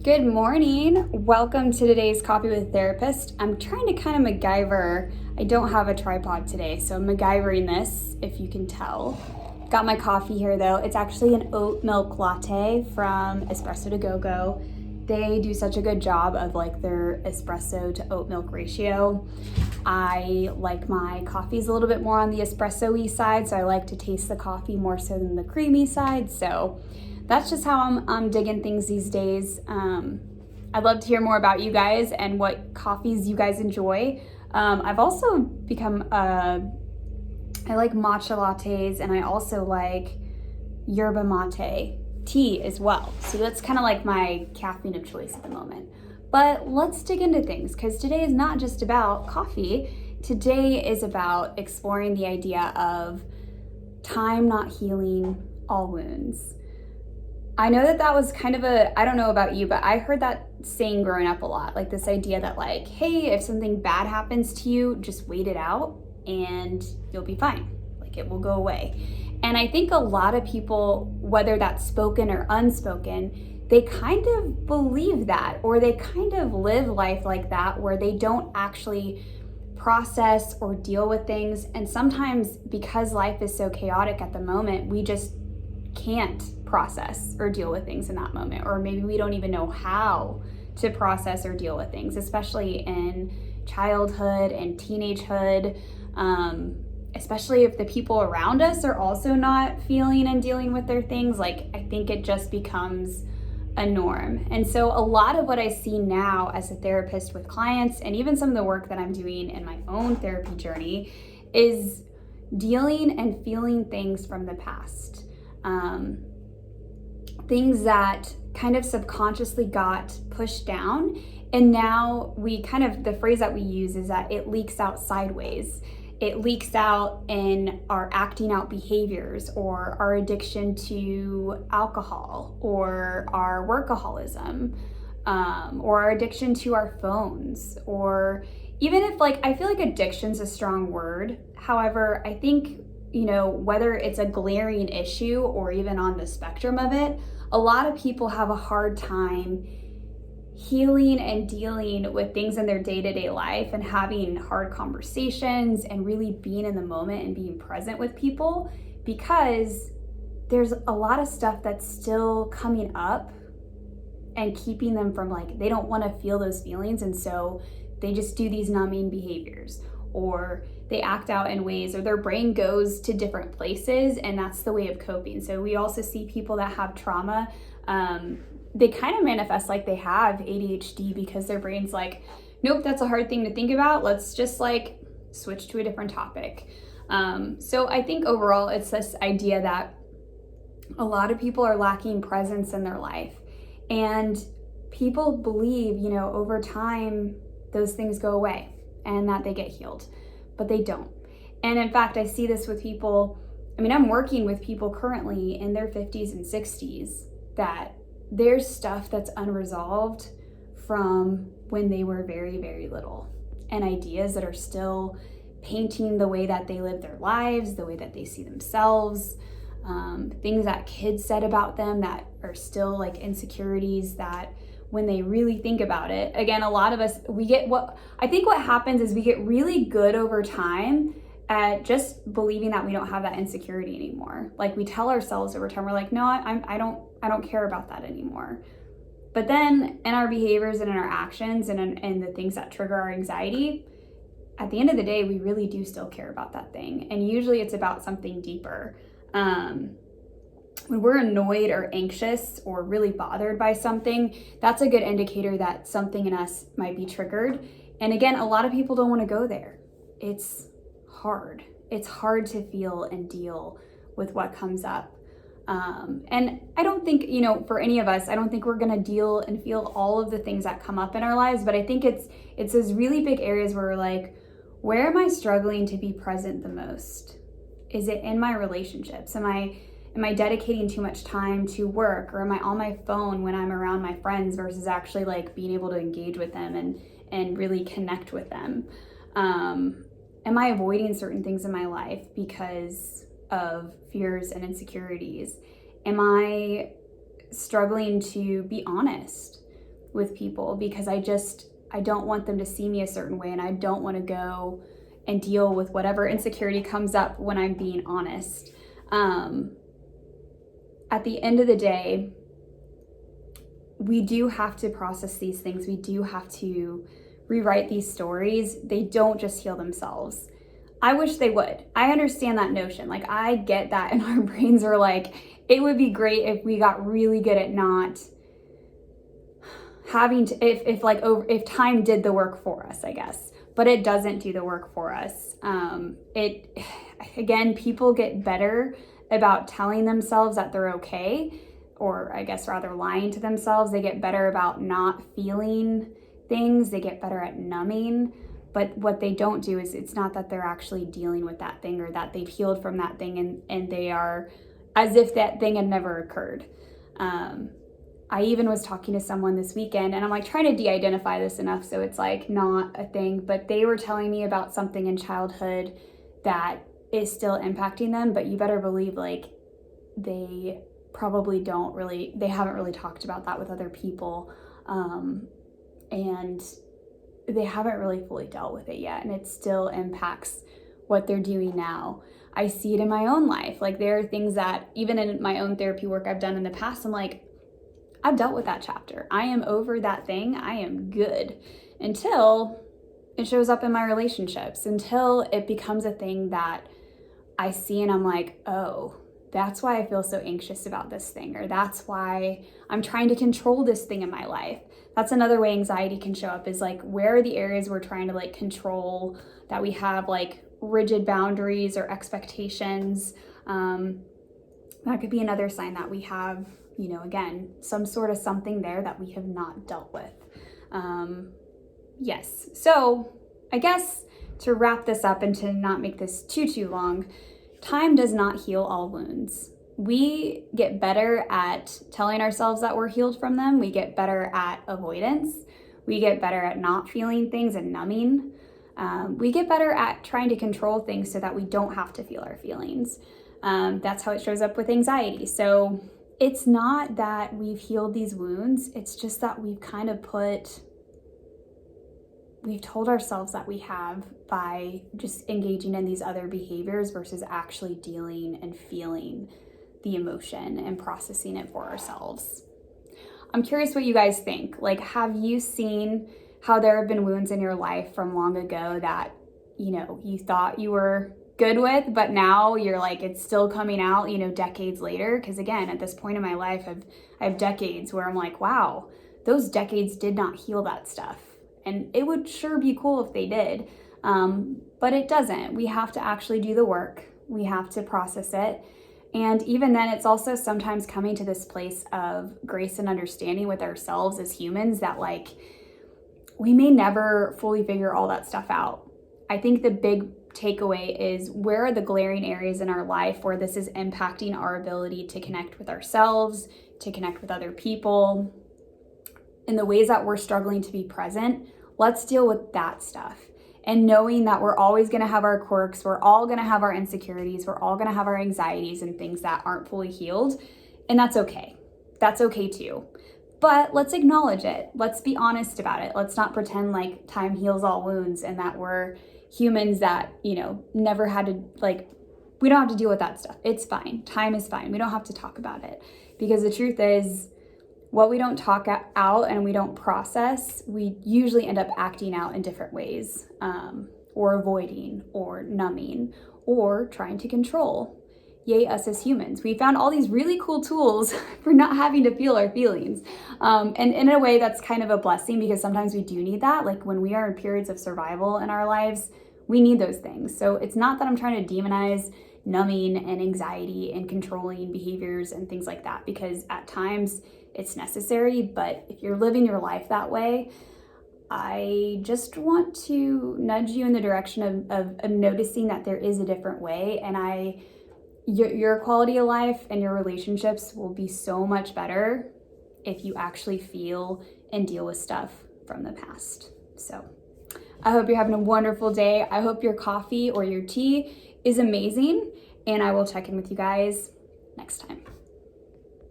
Good morning. Welcome to today's Coffee with Therapist. I'm trying to kind of MacGyver. I don't have a tripod today, so I'm MacGyvering this, if you can tell. Got my coffee here though. It's actually an oat milk latte from Espresso to Go-Go. They do such a good job of their espresso to oat milk ratio. I like my coffees a little bit more on the espresso-y side, so I like to taste the coffee more so than the creamy side. So that's just how I'm digging things these days. I'd love to hear more about you guys and what coffees you guys enjoy. I've also become, I like matcha lattes, and I also like yerba mate tea as well. So that's kind of like my caffeine of choice at the moment. But let's dig into things, because today is not just about coffee. Today is about exploring the idea of time not healing all wounds. I know that was kind of I don't know about you, but I heard that saying growing up a lot, like this idea that hey, if something bad happens to you, just wait it out and you'll be fine. It will go away. And I think a lot of people, whether that's spoken or unspoken, they kind of believe that, or they kind of live life like that, where they don't actually process or deal with things. And sometimes because life is so chaotic at the moment, we just can't process or deal with things in that moment, or maybe we don't even know how to process or deal with things, especially in childhood and teenagehood, especially if the people around us are also not feeling and dealing with their things. I think it just becomes a norm. And so a lot of what I see now as a therapist with clients, and even some of the work that I'm doing in my own therapy journey, is dealing and feeling things from the past. Things that kind of subconsciously got pushed down, and now the phrase that we use is that it leaks out sideways. It leaks out in our acting out behaviors, or our addiction to alcohol, or our workaholism, or our addiction to our phones, or even if I feel like addiction's a strong word. However, I think, whether it's a glaring issue or even on the spectrum of it, a lot of people have a hard time healing and dealing with things in their day-to-day life, and having hard conversations, and really being in the moment and being present with people, because there's a lot of stuff that's still coming up and keeping them from they don't want to feel those feelings, and so they just do these numbing behaviors, or they act out in ways, or their brain goes to different places, and that's the way of coping. So we also see people that have trauma, they kind of manifest like they have ADHD, because their brain's nope, that's a hard thing to think about. Let's just switch to a different topic. So I think overall it's this idea that a lot of people are lacking presence in their life, and people believe, over time those things go away and that they get healed, but they don't. And in fact, I see this with people. I'm working with people currently in their 50s and 60s that there's stuff that's unresolved from when they were very, very little, and ideas that are still painting the way that they live their lives, the way that they see themselves, things that kids said about them that are still insecurities that, when they really think about it, again, a lot of us, what happens is we get really good over time at just believing that we don't have that insecurity anymore. We tell ourselves over time, we're no, I don't care about that anymore. But then in our behaviors and in our actions and in the things that trigger our anxiety, at the end of the day, we really do still care about that thing. And usually it's about something deeper. When we're annoyed or anxious or really bothered by something, that's a good indicator that something in us might be triggered. And again, a lot of people don't want to go there. It's hard. It's hard to feel and deal with what comes up. And I don't think, for any of us, I don't think we're going to deal and feel all of the things that come up in our lives, but I think it's those really big areas where we're where am I struggling to be present the most? Is it in my relationships? Am I dedicating too much time to work, or am I on my phone when I'm around my friends versus actually being able to engage with them and really connect with them? Am I avoiding certain things in my life because of fears and insecurities? Am I struggling to be honest with people because I don't want them to see me a certain way, and I don't want to go and deal with whatever insecurity comes up when I'm being honest. At the end of the day, we do have to process these things. We do have to rewrite these stories. They don't just heal themselves. I wish they would. I understand that notion. Like, I get that in our brains are like, it would be great if we got really good at not having to, if time did the work for us, I guess, but it doesn't do the work for us. Again, people get better about telling themselves that they're okay, or I guess rather lying to themselves. They get better about not feeling things. They get better at numbing. But what they don't do is, it's not that they're actually dealing with that thing or that they've healed from that thing and they are as if that thing had never occurred. I even was talking to someone this weekend, and I'm like trying to de-identify this enough so it's like not a thing, but they were telling me about something in childhood that is still impacting them, but you better believe like they probably they haven't really talked about that with other people. And they haven't really fully dealt with it yet, and it still impacts what they're doing now. I see it in my own life. Like, there are things that even in my own therapy work I've done in the past, I'm like, I've dealt with that chapter. I am over that thing. I am good, until it shows up in my relationships, until it becomes a thing that I see and I'm like, oh, that's why I feel so anxious about this thing, or that's why I'm trying to control this thing in my life. That's another way anxiety can show up, is like, where are the areas we're trying to like control, that we have like rigid boundaries or expectations. That could be another sign that we have, again, some sort of something there that we have not dealt with. Yes. So I guess to wrap this up and to not make this too long, time does not heal all wounds. We get better at telling ourselves that we're healed from them. We get better at avoidance. We get better at not feeling things and numbing. We get better at trying to control things so that we don't have to feel our feelings. That's how it shows up with anxiety. So it's not that we've healed these wounds. It's just that we've kind of we've told ourselves that we have by just engaging in these other behaviors versus actually dealing and feeling the emotion and processing it for ourselves. I'm curious what you guys think. Like, have you seen how there have been wounds in your life from long ago that, you thought you were good with, but now you're like, it's still coming out, decades later? Because again, at this point in my life, I have decades where I'm like, wow, those decades did not heal that stuff. And it would sure be cool if they did, but it doesn't. We have to actually do the work. We have to process it. And even then, it's also sometimes coming to this place of grace and understanding with ourselves as humans that like, we may never fully figure all that stuff out. I think the big takeaway is, where are the glaring areas in our life where this is impacting our ability to connect with ourselves, to connect with other people, in the ways that we're struggling to be present? Let's deal with that stuff. And knowing that we're always going to have our quirks, we're all going to have our insecurities, we're all going to have our anxieties and things that aren't fully healed. And that's okay. That's okay too. But let's acknowledge it. Let's be honest about it. Let's not pretend like time heals all wounds and that we're humans that, never had to, like, we don't have to deal with that stuff. It's fine. Time is fine. We don't have to talk about it, because the truth is, what we don't talk out and we don't process, we usually end up acting out in different ways, or avoiding, or numbing, or trying to control. Yay, us as humans. We found all these really cool tools for not having to feel our feelings. And in a way, that's kind of a blessing, because sometimes we do need that. Like, when we are in periods of survival in our lives, we need those things. So it's not that I'm trying to demonize numbing and anxiety and controlling behaviors and things like that, because at times it's necessary. But if you're living your life that way, I just want to nudge you in the direction of noticing that there is a different way. And your quality of life and your relationships will be so much better if you actually feel and deal with stuff from the past. So I hope you're having a wonderful day. I hope your coffee or your tea is amazing, and I will check in with you guys next time.